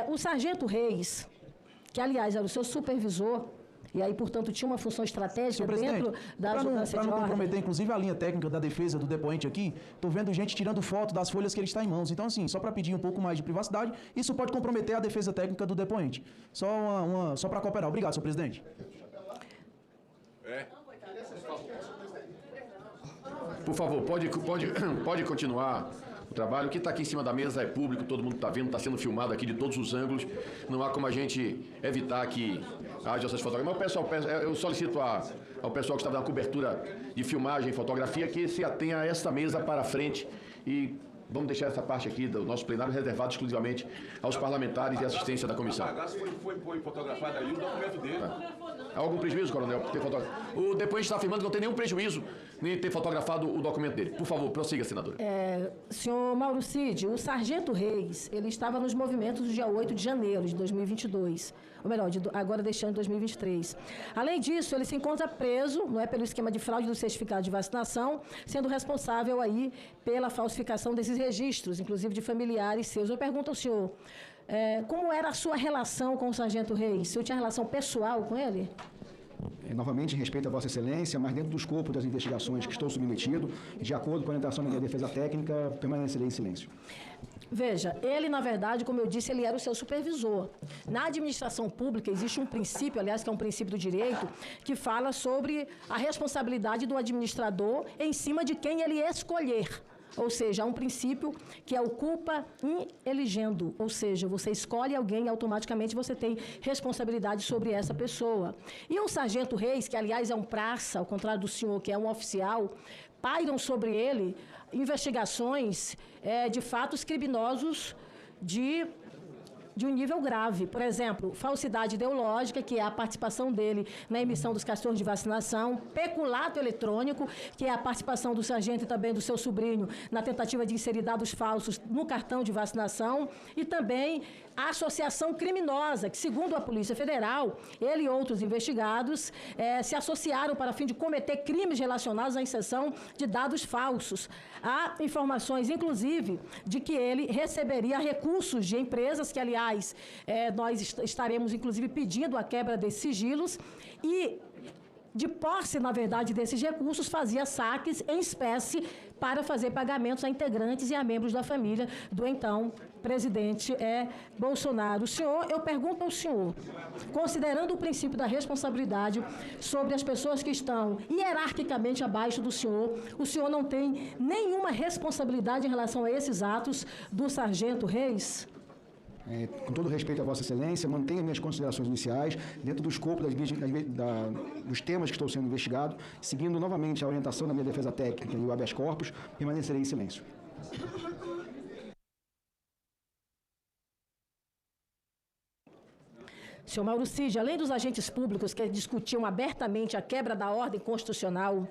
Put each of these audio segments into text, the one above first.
O sargento Reis, que aliás era o seu supervisor, e aí, portanto, tinha uma função estratégica dentro da ajudância de ordem. Para não comprometer, inclusive, a linha técnica da defesa do depoente aqui, estou vendo gente tirando foto das folhas que ele está em mãos. Então, assim, só para pedir um pouco mais de privacidade, isso pode comprometer a defesa técnica do depoente. Só para cooperar. Obrigado, senhor presidente. Por favor, pode continuar o trabalho. O que está aqui em cima da mesa é público, todo mundo está vendo, está sendo filmado aqui de todos os ângulos. Não há como a gente evitar que haja essas fotografias. Mas eu solicito ao pessoal que está dando cobertura de filmagem e fotografia que se atenha a essa mesa para frente e vamos deixar essa parte aqui do nosso plenário reservado exclusivamente aos parlamentares e assistência da comissão. Foi fotografado ali o documento dele. Há algum prejuízo, coronel, por ter fotografado? O depoente está afirmando que não tem nenhum prejuízo em ter fotografado o documento dele. Por favor, prossiga, senadora. Senhor Mauro Cid, o sargento Reis, ele estava nos movimentos do dia 8 de janeiro de 2022, ou melhor, agora deste ano de 2023. Além disso, ele se encontra preso, não é, pelo esquema de fraude do certificado de vacinação, sendo responsável aí pela falsificação desses registros, inclusive de familiares seus. Eu pergunto ao senhor, como era a sua relação com o sargento Reis? O senhor tinha relação pessoal com ele? Novamente, em respeito a Vossa Excelência, mas dentro do escopo das investigações que estou submetido, de acordo com a orientação da minha defesa técnica, permanecerei em silêncio. Veja, ele, na verdade, como eu disse, ele era o seu supervisor. Na administração pública existe um princípio, aliás, que é um princípio do direito, que fala sobre a responsabilidade do administrador em cima de quem ele escolher. Ou seja, há um princípio que é o culpa in eligendo, ou seja, você escolhe alguém e automaticamente você tem responsabilidade sobre essa pessoa. E o sargento Reis, que aliás é um praça, ao contrário do senhor, que é um oficial, pairam sobre ele investigações de fatos criminosos de um nível grave. Por exemplo, falsidade ideológica, que é a participação dele na emissão dos cartões de vacinação, peculato eletrônico, que é a participação do sargento e também do seu sobrinho na tentativa de inserir dados falsos no cartão de vacinação, e também a associação criminosa, que segundo a Polícia Federal, ele e outros investigados se associaram para fim de cometer crimes relacionados à inserção de dados falsos. Há informações, inclusive, de que ele receberia recursos de empresas que, aliás, nós estaremos, inclusive, pedindo a quebra desses sigilos e, de posse, na verdade, desses recursos, fazia saques em espécie para fazer pagamentos a integrantes e a membros da família do então presidente Bolsonaro. Eu pergunto ao senhor, considerando o princípio da responsabilidade sobre as pessoas que estão hierarquicamente abaixo do senhor, o senhor não tem nenhuma responsabilidade em relação a esses atos do sargento Reis? Com todo respeito a Vossa Excelência, mantenho minhas considerações iniciais dentro do escopo dos temas que estou sendo investigado, seguindo novamente a orientação da minha defesa técnica e o habeas corpus, permanecerei em silêncio. Senhor Mauro Cid, além dos agentes públicos que discutiam abertamente a quebra da ordem constitucional,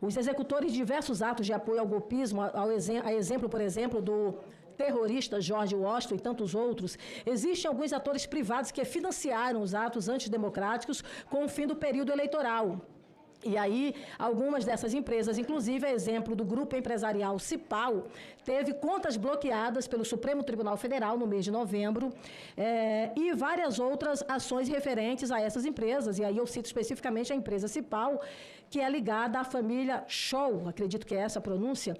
os executores de diversos atos de apoio ao golpismo, a exemplo, por exemplo, do terrorista George Washington e tantos outros, existem alguns atores privados que financiaram os atos antidemocráticos com o fim do período eleitoral. E aí, algumas dessas empresas, inclusive a exemplo do grupo empresarial Cipal, teve contas bloqueadas pelo Supremo Tribunal Federal no mês de novembro, e várias outras ações referentes a essas empresas. E aí eu cito especificamente a empresa Cipal, que é ligada à família Scholl, acredito que é essa a pronúncia.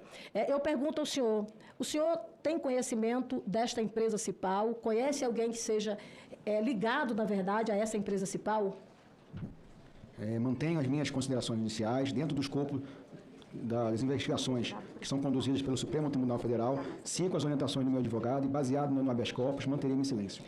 Eu pergunto ao senhor, o senhor tem conhecimento desta empresa Cipal? Conhece alguém que seja ligado, na verdade, a essa empresa Cipal? Mantenho as minhas considerações iniciais dentro do escopo das investigações que são conduzidas pelo Supremo Tribunal Federal, sigo as orientações do meu advogado e, baseado no habeas corpus, manterei-me em silêncio.